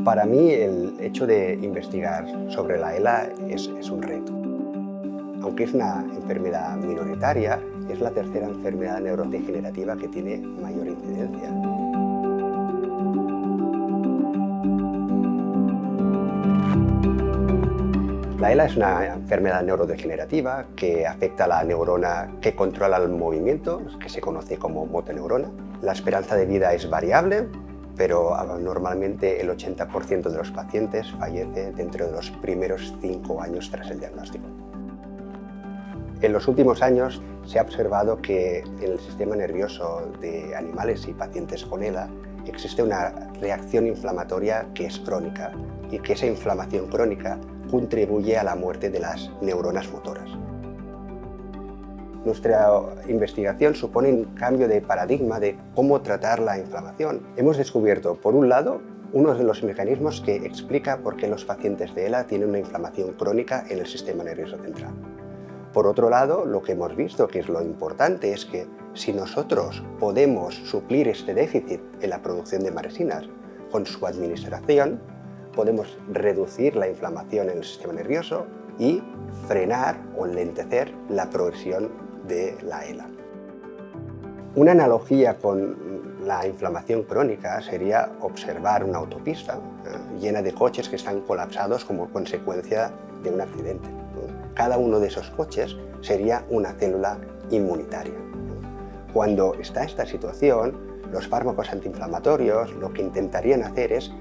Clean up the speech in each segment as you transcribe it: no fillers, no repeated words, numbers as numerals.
Para mí, el hecho de investigar sobre la ELA es un reto. Aunque es una enfermedad minoritaria, es la tercera enfermedad neurodegenerativa que tiene mayor incidencia. La ELA es una enfermedad neurodegenerativa que afecta a la neurona que controla el movimiento, que se conoce como motoneurona. La esperanza de vida es variable, pero normalmente el 80% de los pacientes fallece dentro de los primeros 5 años tras el diagnóstico. En los últimos años se ha observado que en el sistema nervioso de animales y pacientes con ELA existe una reacción inflamatoria que es crónica y que esa inflamación crónica contribuye a la muerte de las neuronas motoras. Nuestra investigación supone un cambio de paradigma de cómo tratar la inflamación. Hemos descubierto, por un lado, uno de los mecanismos que explica por qué los pacientes de ELA tienen una inflamación crónica en el sistema nervioso central. Por otro lado, lo que hemos visto, que es lo importante, es que si nosotros podemos suplir este déficit en la producción de maresinas con su administración, podemos reducir la inflamación en el sistema nervioso y frenar o lentecer la progresión de la ELA. Una analogía con la inflamación crónica sería observar una autopista llena de coches que están colapsados como consecuencia de un accidente. Cada uno de esos coches sería una célula inmunitaria. Cuando está esta situación, los fármacos antiinflamatorios lo que intentarían hacer es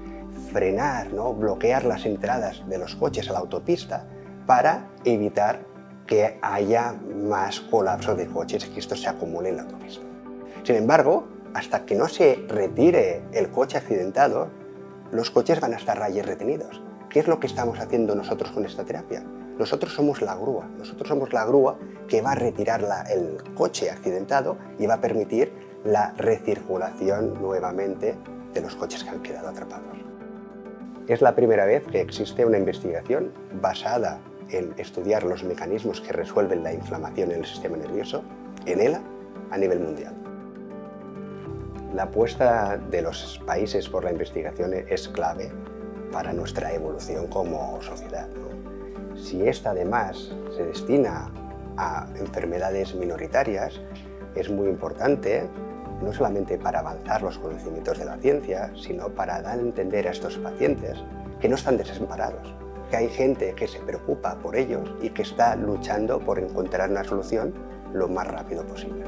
frenar, bloquear las entradas de los coches a la autopista para evitar que haya más colapso de coches y que esto se acumule en la autopista. Sin embargo, hasta que no se retire el coche accidentado, los coches van a estar allí retenidos. ¿Qué es lo que estamos haciendo nosotros con esta terapia? Nosotros somos la grúa que va a retirar el coche accidentado y va a permitir la recirculación nuevamente de los coches que han quedado atrapados. Es la primera vez que existe una investigación basada en estudiar los mecanismos que resuelven la inflamación en el sistema nervioso en ELA a nivel mundial. La apuesta de los países por la investigación es clave para nuestra evolución como sociedad. Si esta además se destina a enfermedades minoritarias, es muy importante no solamente para avanzar los conocimientos de la ciencia, sino para dar a entender a estos pacientes que no están desamparados, que hay gente que se preocupa por ellos y que está luchando por encontrar una solución lo más rápido posible.